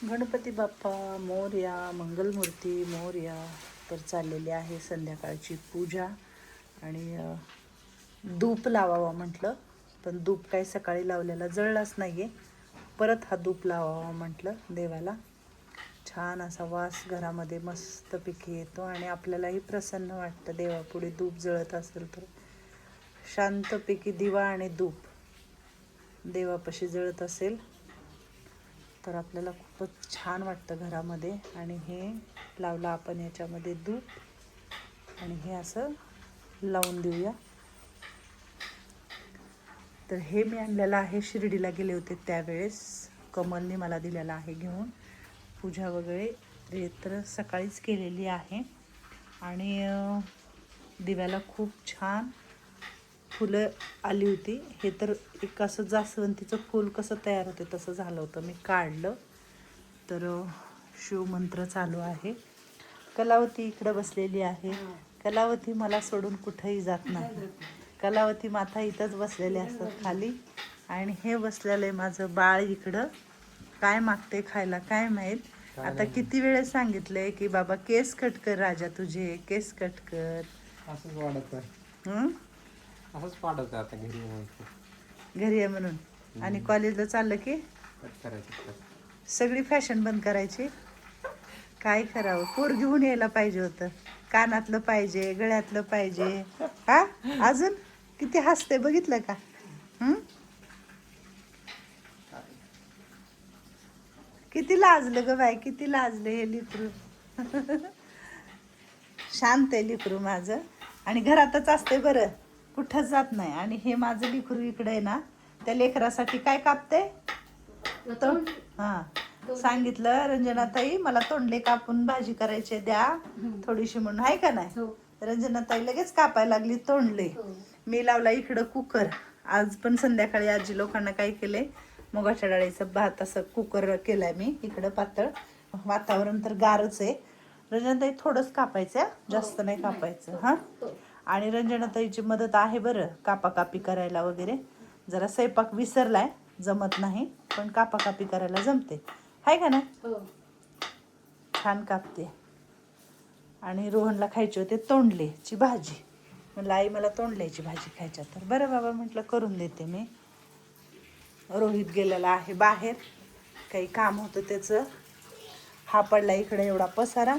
गणपती बाप्पा मोरया, मंगलमूर्ती मोरया. तर चाललेली आहे संध्याकाळची पूजा आणि धूप लावावा म्हटलं, पण धूप काही सकाळी लावलेला जळलाच नाही आहे. परत हा धूप लावावा म्हटलं देवाला. छान असा वास घरामध्ये मस्तपैकी येतो आणि आपल्यालाही प्रसन्न वाटतं. देवापुढे धूप जळत असेल तर शांतपैकी दिवा आणि धूप देवापाशी जळत असेल तर आपल्याला खूपच छान वाटतं घरामध्ये. आणि हे लावलं आपण याच्यामध्ये धूप आणि हे असं लावून देऊया. तर हे मी आणलेलं आहे, शिर्डीला गेले होते त्यावेळेस कमलने मला दिलेलं आहे घेऊन. पूजा वगैरे तर सकाळीच केलेली आहे आणि दिव्याला खूप छान फुलं आली होती. हे तर एक असं जास्वंतीचं फूल कसं तयार होते तसं झालं होतं. मी काढलं तर शिवमंत्र चालू आहे. कलावती इकडं बसलेली आहे. कलावती मला सोडून कुठंही जात नाही. कलावती माता इथंच बसलेले असतात खाली आणि हे बसलेलं आहे माझं बाळ इकडं. काय मागते खायला काय माहीत. आता किती वेळेस सांगितलंय की बाबा केस कट कर राजा, तुझे केस कट कर. असंच वाढत असंच वाढत आता घरी आहे म्हणून. आणि कॉलेजला चाललं की सगळी फॅशन बंद करायची. काय करावं, पोर घेऊन यायला पाहिजे होतं. कानातलं पाहिजे, गळ्यातलं पाहिजे. हा अजून किती हसते बघितलं का? किती लाजलं ग बाय, किती लाजलं हे लिकरू. शांत आहे लिकरू माझं आणि घरातच असते बरं, कुठंच जात नाही. आणि हे माझं लिकरू इकडे आहे ना, त्या लेकरासाठी काय कापते. सांगितलं रंजनाताई मला तोंडले कापून भाजी करायचे द्या थोडीशी म्हणून, आहे का नाही. रंजनाताई लगेच कापायला लागली तोंडले. मी लावला इकडं कुकर. आज पण संध्याकाळी आजी लोकांना काय केलंय, मुगाच्या डाळीचं भात असं कुकर केलाय मी इकडं पातळ. वातावरण तर गारच आहे. रंजनाताई थोडंच कापायचं, जास्त नाही कापायचं हा. आणि रंजनाताईची मदत आहे बरं कापाकापी करायला वगैरे. जरा स्वयंपाक विसरलाय, जमत नाही, पण कापाकापी करायला जमते, आहे का ना. छान कापते. आणि रोहनला खायची होते तोंडलेची भाजी. म्हणलं आई मला तोंडल्याची भाजी खायच्या, तर बरं बाबा म्हटलं करून देते मी. रोहित गेलेला आहे बाहेर, काही काम होतं त्याचं. हा पडला इकडे एवढा पसारा.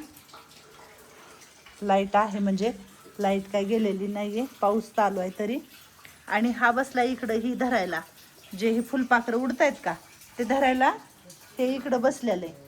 लाईट आहे म्हणजे लाईट काय गेलेली नाही आहे, पाऊस चालू आहे तरी. आणि हा बसला इकडं ही धरायला, जे ही फुलपाखरं उडत आहेत का ते धरायला हे इकडं बसलेलं आहे.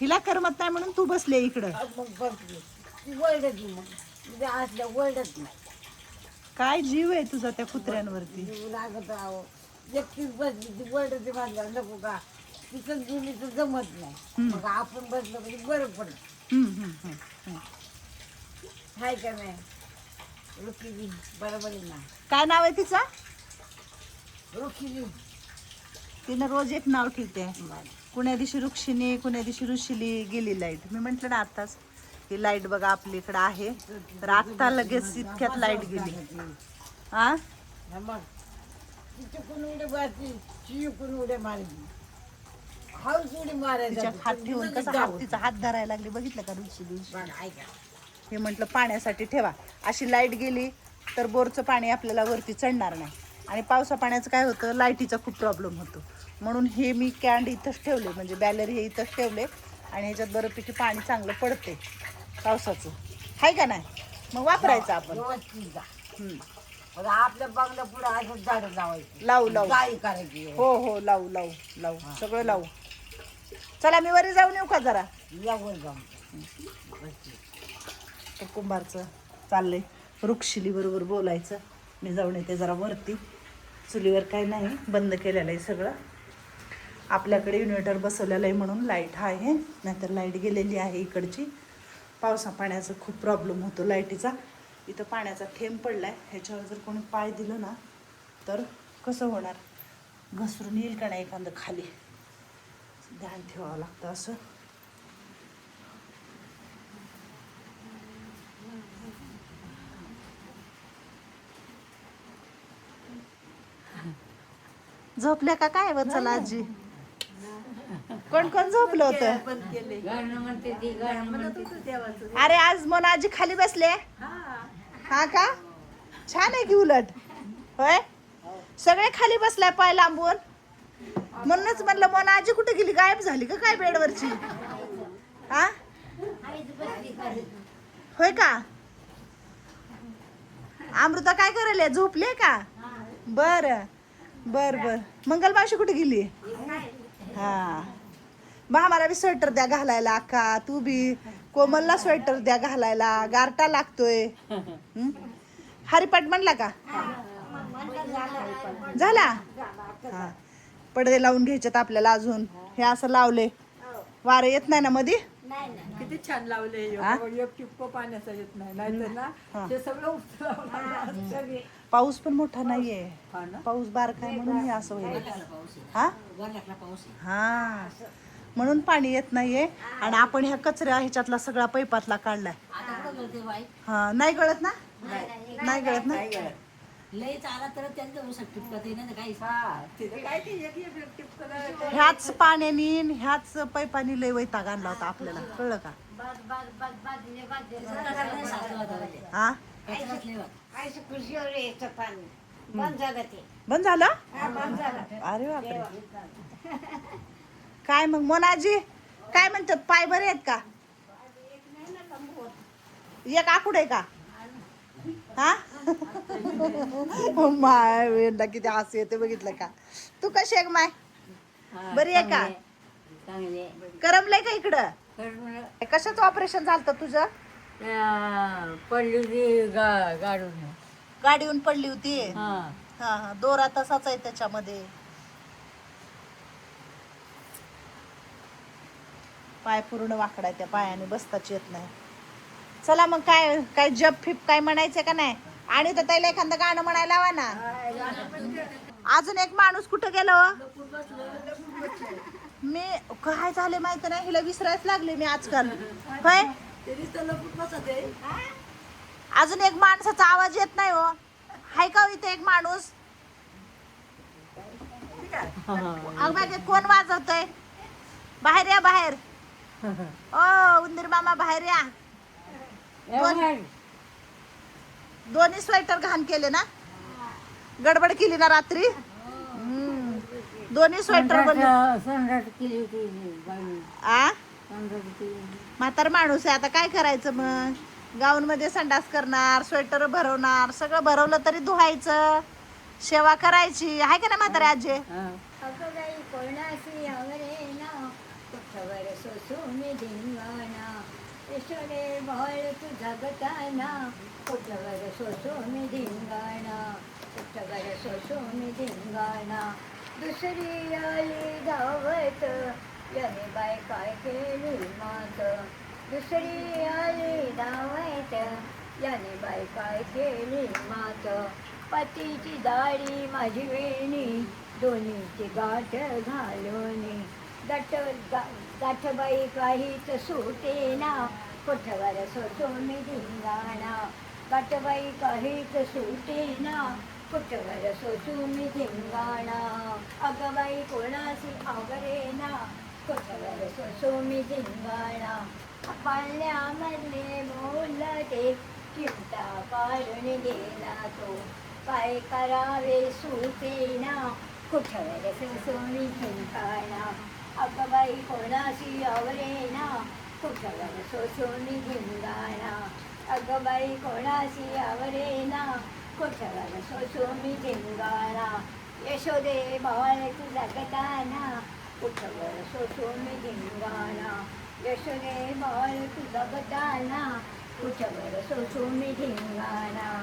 हिला करमत नाही म्हणून तू बसले इकडं. काय जीव आहे तुझा त्या कुत्र्यांवरती. एकटीच बसली ती वर्ल्ड बांधला नको का तिथं जुनी तर जमत नाही. मग आपण बसलं म्हणजे बरं पडत, हाय का नाही. रुखीजी बरोबर आहे ना. काय नाव आहे तिचं. रुखीजी तिनं रोज एक नाव ठेवते. कुण्या दिवशी रुक्षिणी, कुण्या दिवशी ऋषिली. गेली लाईट. मी म्हंटल ना आत्ताच की लाईट बघा आपल्या इकडं आहे, तर आत्ता लगेच इतक्यात लाईट गेली. हा मग तिच्याकडून उड्या मारती, चिकून उड्या मारती, हाऊस उडी मारायचा. तिच्या हात ठेवून कसा हात तिचा हात धरायला लागले बघितलं का ऋषिली. हे म्हटलं पाण्यासाठी ठेवा. अशी लाईट गेली तर बोरचं पाणी आपल्याला वरती चढणार नाही. आणि पावसा पाण्याचं काय होतं, लाईटीचा खूप प्रॉब्लेम होतो. म्हणून हे मी कॅन्ड इथंच ठेवले, म्हणजे बॅलर हे इथंच ठेवले. आणि ह्याच्यात बऱ्यापैकी पाणी चांगलं पडते पावसाचं, आहे का नाही. मग वापरायचं आपण. आपल्या बंगल्या पुढे असं झाड लावायची, लावू लावू गाई करायची. हो हो लावू लावू लावू सगळं लावू. चला मी वरी जाऊन येऊ का जरा. यावर जाऊन कुंभारचं चाललंय वृक्षिली बरोबर बोलायचं. मी जाऊन येते जरा वरती. चुलीवर काय नाही, बंद केलेलं आहे सगळं. आपल्याकडे इन्व्हर्टर बसवलेलं आहे म्हणून लाईट आहे, नाहीतर लाईट गेलेली आहे इकडची. पावसा पाण्याचा खूप प्रॉब्लेम होतो लाईटीचा. इथं पाण्याचा थेंब पडलाय, ह्याच्यावर जर कोणी पाय दिलं ना तर कसं होणार. घसरून येईल का नाही एखादं खाली, ध्यान ठेवावं लागतं असं. झोपल्या का काय वचला आजी? कोण कोण झोपलं होतं? अरे आज मन आजी खाली बसले. हा का, छान आहे की उलट. होय, सगळे खाली बसलाय पाय लांबून. म्हणूनच म्हणलं मन आजी कुठे गेली, गायब झाली का काय बेडवरची? हा होय का? अमृता काय करायला, झोपले का? बर बर बर. मंगलमावशी कुठे गेली? हा, मग आम्हाला बी स्वेटर द्या घालायला. अक्का तू बी कोमलला स्वेटर द्या घालायला, गारटा लागतोय. हरिपाठ म्हणला का? झाला. हा, पडदे लावून घ्यायच्यात आपल्याला अजून. हे असं लावले, वारं येत नाही ना मधी. किती छान लावले. एक टिप्प पाण्याचा येत नाही, नाहीतर ना ते सगळं पाऊस पण मोठा नाहीये, पाऊस बारका आहे म्हणून हे असं होईल. हा हा, म्हणून पाणी येत नाहीये. आणि आपण ह्या कचऱ्या ह्याच्यातला सगळा पैपातला काढलाय. हा, नाही गळत ना? नाही गळत ना? ह्याच पाण्याने ह्याच पैपाने लय वैताग आणला होता आपल्याला, कळलं का? हा, बंद झालं? अरे बापरे. काय मग मोनाजी काय म्हणतात, पाय बरे आहेत का? एक आकुड आहे का? हा माय वेंदा किती हसू येते बघितलं का? तू कशी आहे माय, बरी आहे का? करमलंय का इकडं? कशाचं ऑपरेशन झालं तुझं? पडली होती गाडून. गाडीहून पडली होती. हा, हा हा, दोरा तसाच आहे त्याच्यामध्ये. पाय पूर्ण वाकडा आहे, त्या पायाने बसताच येत नाही. चला मग काय काय जप फिप काय म्हणायचं का नाही? आणि तर त्याला एखादं गाणं म्हणायला हवा ना. अजून एक माणूस कुठं गेलो? मी काय झाले माहिती नाही, हिला विसरायच लागले मी आजकाल. होय, अजून एक माणसाचा आवाज येत नाही हो. हाय का इथे एक माणूस? अगं कोण वाजवतोय? बाहेर या, बाहेर. ओ उंदीर मामा बाहेर या. दोन्ही स्वेटर घाण केले ना, गडबड केली ना रात्री. दोन्ही स्वेटर म्हातार माणूस आहे, आता काय करायचं मग? गाऊन मध्ये संडास करणार, स्वेटर भरवणार, सगळं भरवलं तरी धुवायचं, सेवा करायची आहे का ना म्हातारे आजी? दुसरी आली धावत, याने बाय काय केली मात. दुसरी आली धावत, याने बाय काय केली मात. पतीची दाढी माझी वेणी, दोन्हीची गाठ घालून. गाठबाई काहीच सुटेना, कोठवर सोसो मी धिंगाणा. गाठबाई काहीच सुटेना, कुठवर सोसू मी धिंगाणा. अगबाई कोणाशी आवरेना, कुठवर सोसू मी धिंगाणा. पाळण्यामधले बोलते, चिमटा काढून गेला तो. काय करावे सुचेना, कुठवर सोसू मी धिंगाणा. अगबाई कोणाशी आवरेना, कुठवर सोसू मी धिंगाणा. अगबाई कोणाशी आवरेना, कोठवर सोसू मी धिंगाणा. यशोदे बाळ तुझा गदाना, कोठवर सोसू मी धिंगाणा. यशोदे बाळ तुझा गदाना, कोठवर सोसू मी धिंगाणा.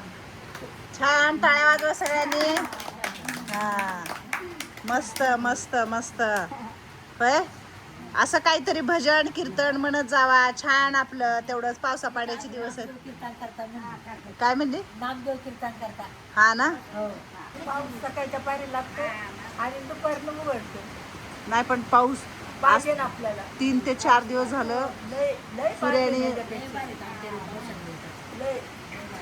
छान टाळ्या वाजवा सगळ्यांनी. हा, मस्त मस्त मस्त. होय, असं काहीतरी भजन कीर्तन म्हणत जावा, छान. आपलं तेवढंच पावसा पाण्याचे दिवस आहेत. कीर्तन करता काय म्हणले? नामदेव कीर्तन करता. हा ना. पाऊस सकाळच्या पारी लागतो. आणि दुपारनं उघडतो नाही पण पाऊस पाहिजे ना आपल्याला 3 ते 4 दिवस झालं लय लय सूर्याने लय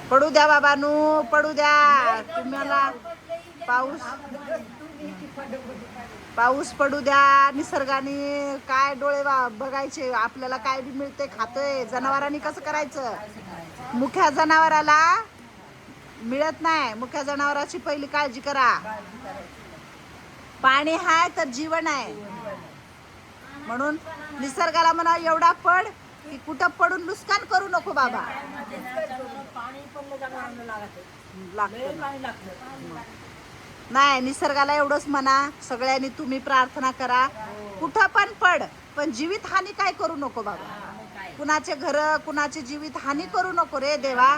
पडू द्या बाबानू, पडू द्या तुम्हाला पाऊस पडू द्या. निसर्गाने काय डोळे बघायचे, आपल्याला काय बी मिळते खातोय. जनावरांनी कसं करायचं? मुख्या जनावराला मिळत नाही, मुख्या जनावराची पहिली काळजी करा. पाणी आहे तर जीवन आहे, म्हणून निसर्गाला म्हणा एवढा पड की कुठं पडून नुकसान करू नको बाबा. पाणी पण जनावरांना लागतं ना. पाणी लागतं. नाही, निसर्गाला एवढंच म्हणा, सगळ्यांनी तुम्ही प्रार्थना करा, कुठं पण पड पण जीवित हानी काय करू नको बाबा. कुणाचे घर, कुणाची जीवित हानी करू नको रे देवा.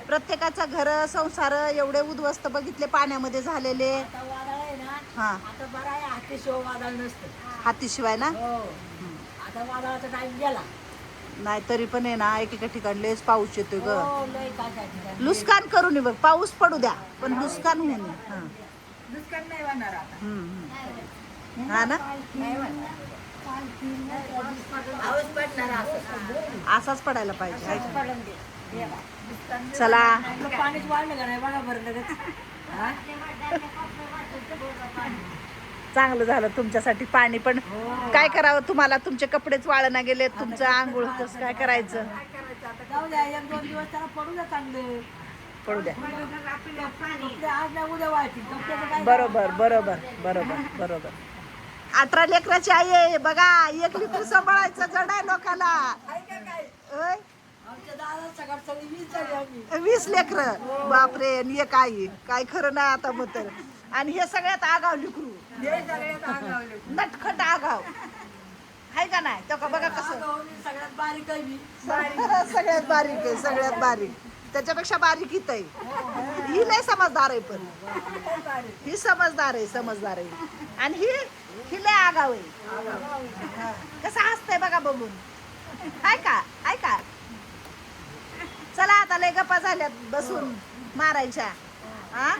प्रत्येकाचं घर संसार एवढे उद्ध्वस्त बघितले पाण्यामध्ये झालेले. आता वादळ आहे ना, हा, आता बरं आहे, हातीशिवाय वादळ नसतं. हातीशिवाय ना. हो, आता वादळाचा टाइम गेला. नाही तरी पण आहे ना, एकेका ठिकाणी लयच पाऊस येतोय ग. हो, लय काय ठिकाणी. नुकसान करू नये बघ, पाऊस पडू द्या पण नुकसान होऊ नये. हा. नुकसान नाही होणार आता. हा ना, नाही होणार. पाऊस पडणार असं. असाच पडायला पाहिजे हाय का? पडून दे. देवा. नुकसान दे. चला आपलं पाणीच वाढलं का नाही बघा बरं लगेच. हा? चांगलं झालं तुमच्यासाठी पाणी. पण काय करावं, तुम्हाला तुमचे कपडेच वाळना गेले, तुमचं आंघोळ कसं काय करायचं? काय करायचं आता? जाऊ द्या, 1-2 दिवस त्याला पडू द्या चांगले. पडू द्या. कपडे आज नाही उद्या वाळतील. कपड्याचं काय बरोबर बरोबर बरोबर बरोबर. 18 लेकराची आई आहे बघा, एक लेकरू सांभाळायचं जड आहे लोकाला. आहे का काय? होय? आमच्या दादा सकाळ सगळी 20 झाली आम्ही. 20 लेकरं बापरे. आणि एक आई, काय खरं नाही आता मग तर. आणि हे सगळ्यात आगाव लेकरू, हे सगळ्यात आगावले. नटखट आगाव आहे का नाही? तो का बघा कसं आगावली सगळ्यात बारीक आहे मी. सगळ्यात बारीक आहे, सगळ्यात बारीक. त्याच्यापेक्षा बारीक हित आहे. ही लय समजदार आहे, पण लय बारीक. ही समजदार आहे, समजदार आहे. आणि ही लय आगाव आहे. कसं हसतंय बघा बघून. आहे का? आहे का? चला आता लय गप्पा झाल्यात बसून मारायच्या. हा,